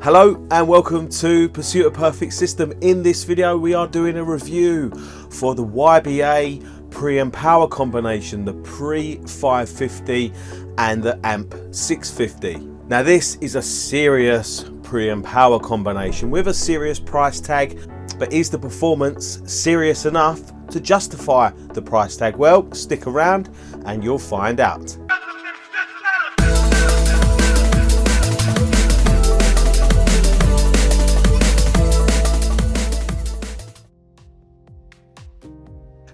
Hello and welcome to Pursuit of Perfect System. In this video we are doing a review for the YBA preamp power combination, the Pre 550 and the Amp 650. Now this is a serious preamp power combination with a serious price tag, but is the performance serious enough to justify the price tag? Well, stick around and you'll find out.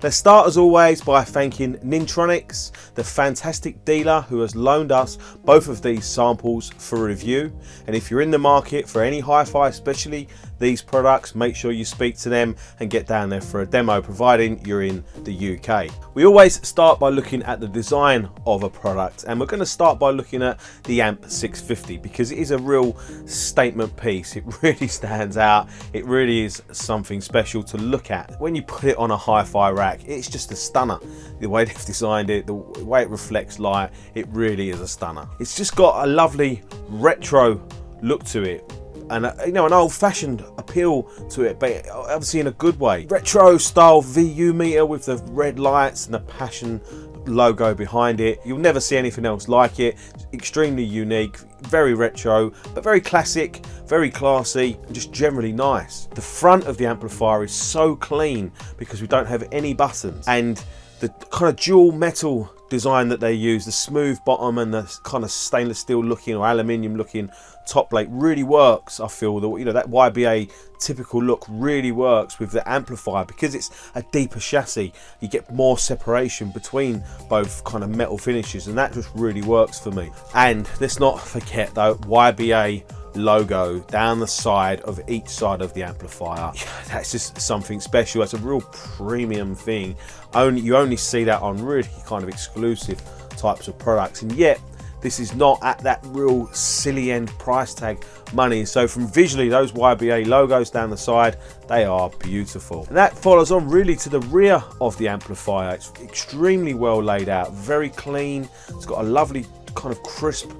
Let's start as always by thanking Nintronics, the fantastic dealer who has loaned us both of these samples for review. And if you're in the market for any hi-fi, especially these products, make sure you speak to them and get down there for a demo, providing you're in the UK. We always start by looking at the design of a product, and we're going to start by looking at the Amp 650 because it is a real statement piece. It really stands out. It really is something special to look at. When you put it on a hi-fi rack, it's just a stunner. The way they've designed it, the way it reflects light, it really is a stunner. It's just got a lovely retro look to it, and an old-fashioned appeal to it, but obviously in a good way. Retro style VU meter with the red lights and the Passion logo behind it. You'll never see anything else like it. It's extremely unique, very retro, but very classic, very classy, and just generally nice. The front of the amplifier is so clean because we don't have any buttons, and the kind of dual metal design that they use, the smooth bottom and the kind of stainless steel looking or aluminium looking top plate really works. I feel that that YBA typical look really works with the amplifier because it's a deeper chassis. You get more separation between both kind of metal finishes, and that just really works for me. And let's not forget though, YBA logo down the side of each side of the amplifier. That's just something special. That's a real premium thing. You only see that on really kind of exclusive types of products, and yet this is not at that real silly end price tag money. So from visually, those YBA logos down the side, they are beautiful. And that follows on really to the rear of the amplifier. It's extremely well laid out, very clean. It's got a lovely kind of crisp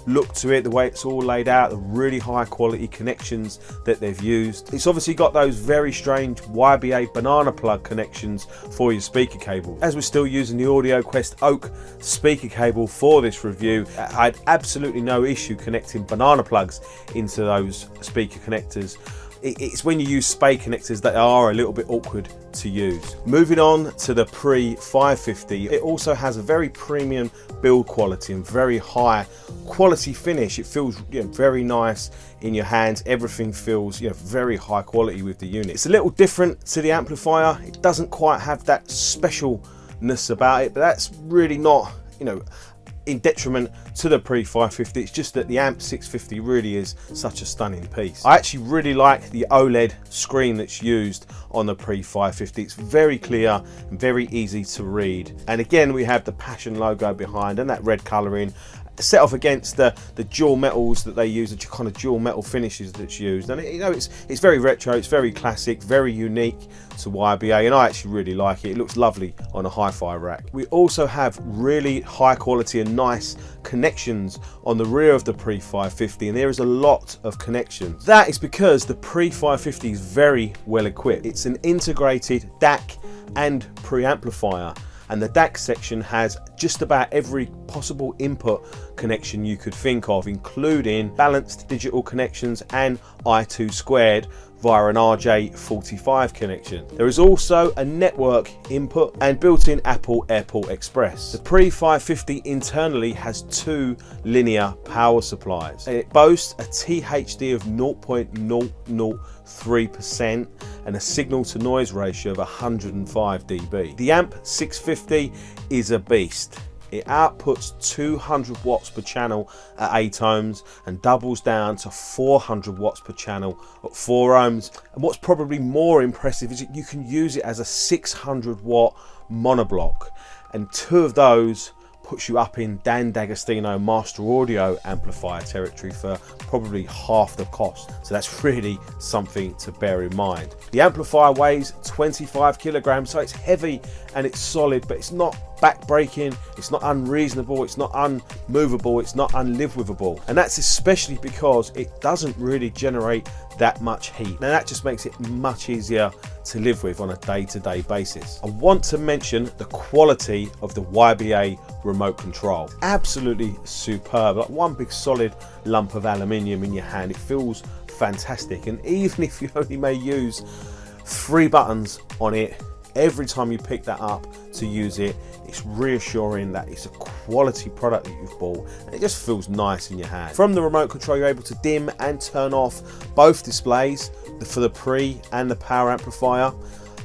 look to it, the way it's all laid out, the really high quality connections that they've used. It's obviously got those very strange YBA banana plug connections for your speaker cable. As we're still using the Audio Quest Oak speaker cable for this review, I had absolutely no issue connecting banana plugs into those speaker connectors. It's when you use spay connectors that are a little bit awkward to use. Moving on to the Pre 550, it also has a very premium build quality and very high quality finish. It feels very nice in your hands. Everything feels very high quality with the unit. It's a little different to the amplifier. It doesn't quite have that specialness about it, but that's really not in detriment to the Pre 550. It's just that the Amp 650 really is such a stunning piece. I actually really like the OLED screen that's used on the Pre 550. It's very clear and very easy to read. And again, we have the Passion logo behind and that red colouring set off against the dual metals that they use, the kind of dual metal finishes that's used. And it's very retro, it's very classic, very unique to YBA, and I actually really like it. It looks lovely on a hi-fi rack. We also have really high quality and nice connections on the rear of the Pre 550, and there is a lot of connections. That is because the Pre 550 is very well equipped. It's an integrated DAC and preamplifier, and the DAC section has just about every possible input connection you could think of, including balanced digital connections and I2² via an RJ45 connection. There is also a network input and built-in Apple Airport Express. The Pre 550 internally has two linear power supplies, and it boasts a THD of 0.003% and a signal to noise ratio of 105 dB. The Amp 650 is a beast. It outputs 200 watts per channel at 8 ohms and doubles down to 400 watts per channel at 4 ohms. And what's probably more impressive is that you can use it as a 600 watt monoblock, and two of those puts you up in Dan D'Agostino Master Audio amplifier territory for probably half the cost. So that's really something to bear in mind. The amplifier weighs 25 kilograms, so it's heavy and it's solid, but it's not backbreaking, it's not unreasonable, it's not unmovable, it's not unlivable. And that's especially because it doesn't really generate that much heat. Now that just makes it much easier to live with on a day-to-day basis. I want to mention the quality of the YBA remote control. Absolutely superb, like one big solid lump of aluminium in your hand. It feels fantastic, and even if you only may use 3 buttons on it, every time you pick that up to use it, it's reassuring that it's a quality product that you've bought, and it just feels nice in your hand. From the remote control, you're able to dim and turn off both displays for the pre and the power amplifier,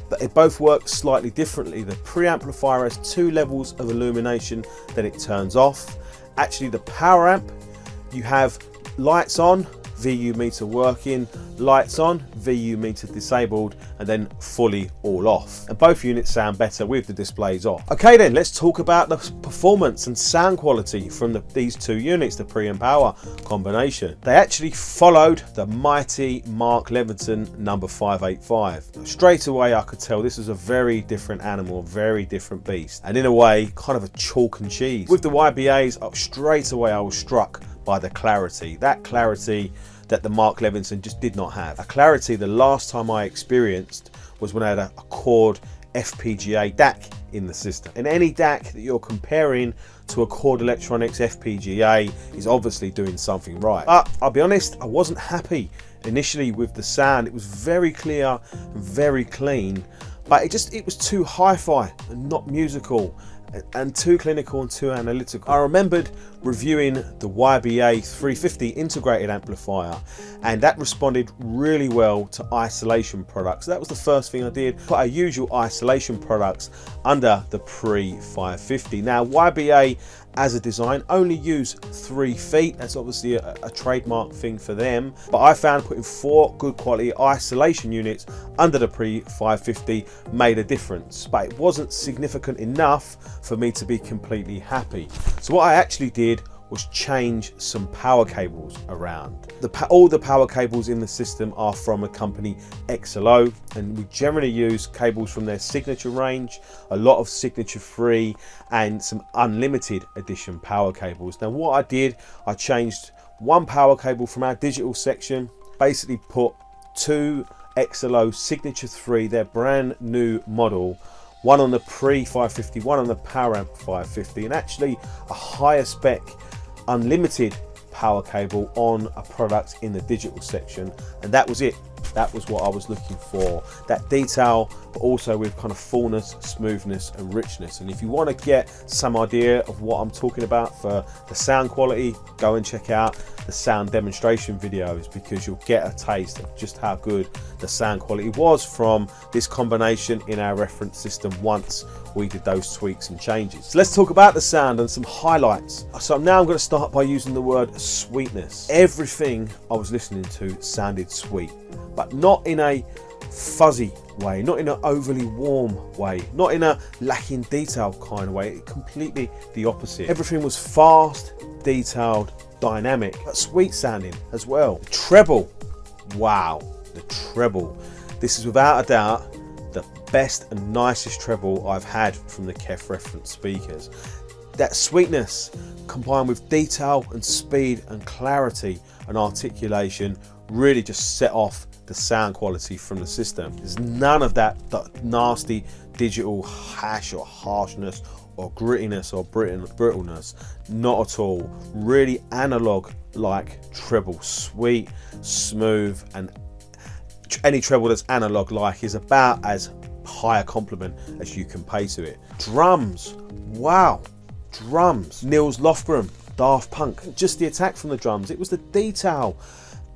but they both work slightly differently. The pre-amplifier has 2 levels of illumination that it turns off. Actually, the power amp, you have lights on, VU meter working, lights on, VU meter disabled, and then fully all off. And both units sound better with the displays off. Okay then, let's talk about the performance and sound quality from these 2 units, the pre and power combination. They actually followed the mighty Mark Levinson number 585. Straight away I could tell this was a very different animal, a very different beast, and in a way kind of a chalk and cheese. With the YBAs, straight away I was struck by the clarity, that clarity that the Mark Levinson just did not have. A clarity the last time I experienced was when I had a Chord FPGA DAC in the system. And any DAC that you're comparing to a Chord Electronics FPGA is obviously doing something right. But I'll be honest, I wasn't happy initially with the sound. It was very clear and very clean, but it was too hi-fi and not musical, and too clinical and too analytical. I remembered reviewing the YBA 350 integrated amplifier, and that responded really well to isolation products. That was the first thing I did, put our usual isolation products under the pre-550. Now YBA as a design only use 3 feet. That's obviously a trademark thing for them, but I found putting 4 good quality isolation units under the pre-550 made a difference, but it wasn't significant enough for me to be completely happy. So what I actually did was change some power cables around. All the power cables in the system are from a company XLO, and we generally use cables from their signature range, a lot of signature free and some unlimited edition power cables. Now what I did, I changed 1 power cable from our digital section, basically put 2 XLO signature 3, their brand new model, one on the pre-550, one on the power amp 550, and actually a higher spec unlimited power cable on a product in the digital section, and that was it. That was what I was looking for, that detail, but also with kind of fullness, smoothness and richness. And if you want to get some idea of what I'm talking about for the sound quality, go and check out the sound demonstration videos, because you'll get a taste of just how good the sound quality was from this combination in our reference system once we did those tweaks and changes. So let's talk about the sound and some highlights. So now I'm going to start by using the word sweetness. Everything I was listening to sounded sweet, but not in a fuzzy way, not in an overly warm way, not in a lacking detail kind of way. Completely the opposite. Everything was fast, detailed, dynamic, but sweet sounding as well. The treble, wow, the treble. This is without a doubt the best and nicest treble I've had from the KEF reference speakers. That sweetness combined with detail and speed and clarity and articulation really just set off the sound quality from the system. There's none of that nasty digital hash or harshness or grittiness or brittleness, not at all. Really analog like treble, sweet, smooth, and any treble that's analog like is about as high a compliment as you can pay to it. Drums, wow, drums. Nils Lofgren, Daft Punk, just the attack from the drums. It was the detail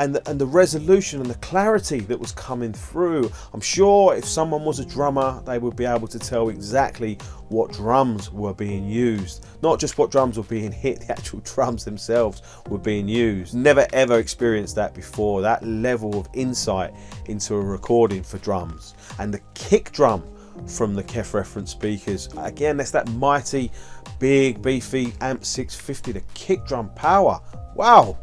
and the resolution and the clarity that was coming through. I'm sure if someone was a drummer, they would be able to tell exactly what drums were being used. Not just what drums were being hit, the actual drums themselves were being used. Never ever experienced that before, that level of insight into a recording for drums. And the kick drum from the KEF reference speakers, again, that's that mighty, big, beefy Amp 650, the kick drum power. Wow.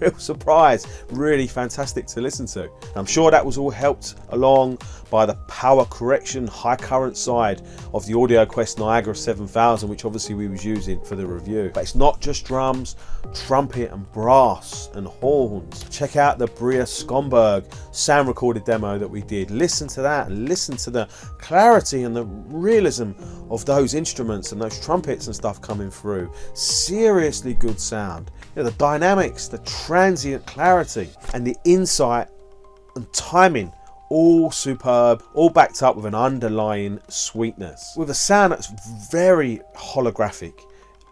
real surprise, really fantastic to listen to. And I'm sure that was all helped along by the power correction high current side of the AudioQuest Niagara 7000, which obviously we was using for the review. But it's not just drums, trumpet and brass and horns. Check out the Bria Skomberg sound recorded demo that we did. Listen to that and listen to the clarity and the realism of those instruments and those trumpets and stuff coming through. Seriously good sound. You know, the dynamics, the transient clarity and the insight and timing, all superb, all backed up with an underlying sweetness, with a sound that's very holographic.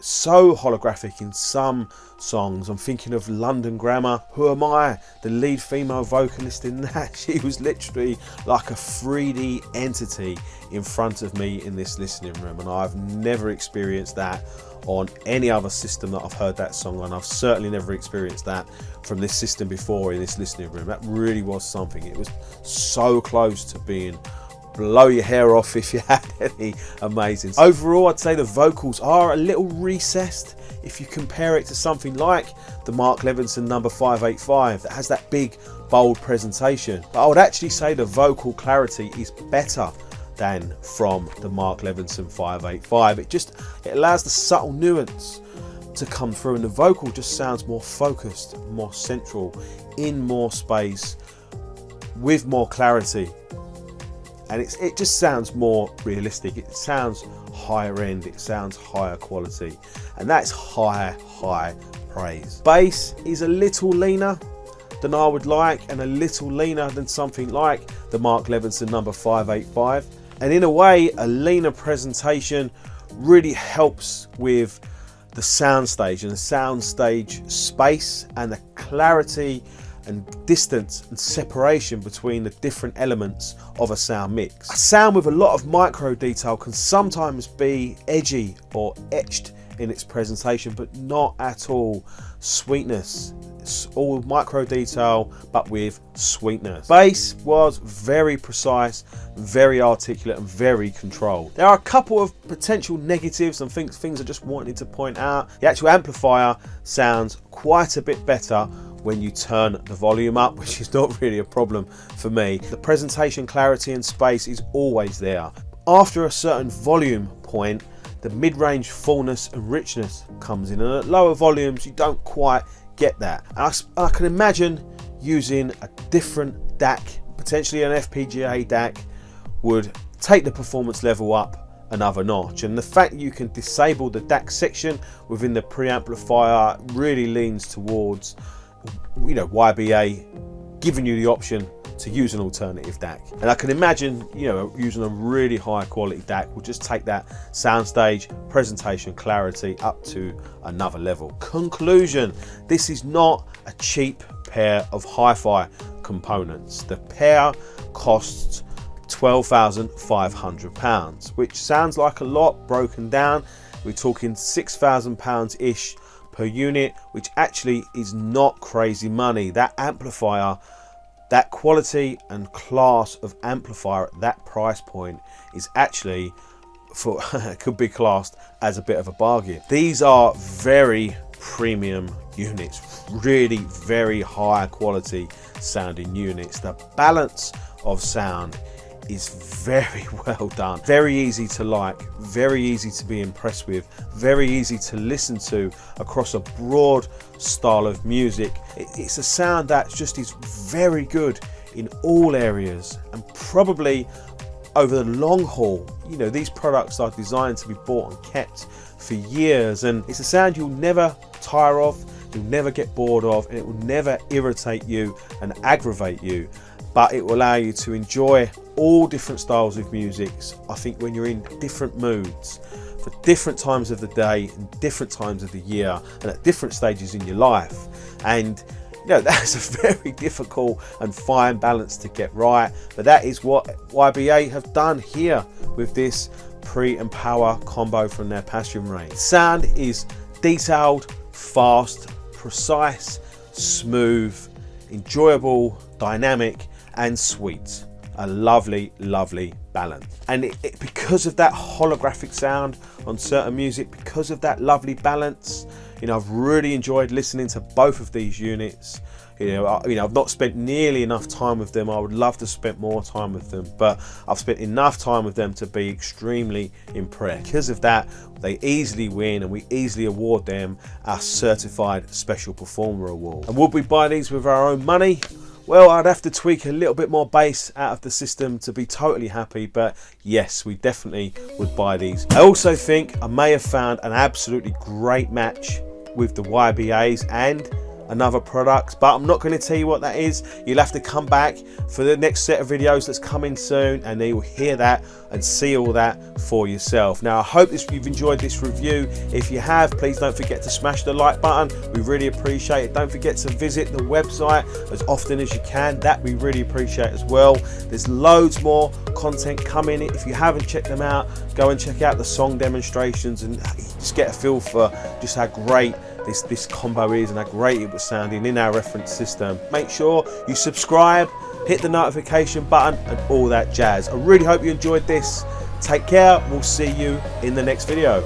So holographic in some songs. I'm thinking of London Grammar. Who Am I? The lead female vocalist in that. She was literally like a 3D entity in front of me in this listening room, and I've never experienced that on any other system that I've heard that song on. I've certainly never experienced that from this system before in this listening room. That really was something. It was so close to being blow your hair off if you had any amazing. Overall, I'd say the vocals are a little recessed if you compare it to something like the Mark Levinson number 585 that has that big bold presentation. But I would actually say the vocal clarity is better than from the Mark Levinson 585. It allows the subtle nuance to come through, and the vocal just sounds more focused, more central, in more space, with more clarity. And it just sounds more realistic. It sounds higher end, it sounds higher quality, and that's high praise. Bass is a little leaner than I would like, and a little leaner than something like the Mark Levinson number 585. And in a way, a leaner presentation really helps with the soundstage and the soundstage space and the clarity and distance and separation between the different elements of a sound mix. A sound with a lot of micro detail can sometimes be edgy or etched in its presentation, but not at all. Sweetness. It's all micro detail, but with sweetness. Bass was very precise, very articulate, and very controlled. There are a couple of potential negatives and things I just wanted to point out. The actual amplifier sounds quite a bit better when you turn the volume up, which is not really a problem for me. The presentation clarity and space is always there. After a certain volume point, the mid-range fullness and richness comes in, and at lower volumes you don't quite get that. And I can imagine using a different DAC, potentially an FPGA DAC, would take the performance level up another notch. And the fact that you can disable the DAC section within the preamplifier really leans towards, you know, YBA giving you the option to use an alternative DAC. And I can imagine, you know, using a really high quality DAC will just take that soundstage, presentation, clarity up to another level. Conclusion: this is not a cheap pair of hi-fi components. The pair costs £12,500, which sounds like a lot broken down. We're talking £6,000 ish per unit, which actually is not crazy money. That amplifier, that quality and class of amplifier at that price point is actually could be classed as a bit of a bargain. These are very premium units, really very high quality sounding units. The balance of sound is very well done, very easy to like, very easy to be impressed with, very easy to listen to across a broad style of music. It's a sound that just is very good in all areas, and probably over the long haul, you know, these products are designed to be bought and kept for years, and it's a sound you'll never tire of, you'll never get bored of, and it will never irritate you and aggravate you, but it will allow you to enjoy all different styles of music. I think when you're in different moods for different times of the day and different times of the year and at different stages in your life, and you know, that's a very difficult and fine balance to get right, but that is what YBA have done here with this pre and power combo from their Passion range. Sound is detailed, fast, precise, smooth, enjoyable, dynamic and sweet. A lovely balance. And because of that holographic sound on certain music, because of that lovely balance, You know, I've really enjoyed listening to both of these units. I've not spent nearly enough time with them. I would love to spend more time with them, but I've spent enough time with them to be extremely impressed. Because of that, they easily win, and we easily award them our Certified Special Performer Award. And would we buy these with our own money? Well, I'd have to tweak a little bit more bass out of the system to be totally happy, but yes, we definitely would buy these. I also think I may have found an absolutely great match with the YBAs and another product, but I'm not going to tell you what that is. You'll have to come back for the next set of videos that's coming soon, and then you'll hear that and see all that for yourself. Now, I hope you've enjoyed this review. If you have, please don't forget to smash the like button. We really appreciate it. Don't forget to visit the website as often as you can. That we really appreciate as well. There's loads more content coming. If you haven't checked them out, go and check out the song demonstrations and just get a feel for just how great this combo is and how great it was sounding in our reference system. Make sure you subscribe, hit the notification button and all that jazz. I really hope you enjoyed this. Take care. We'll see you in the next video.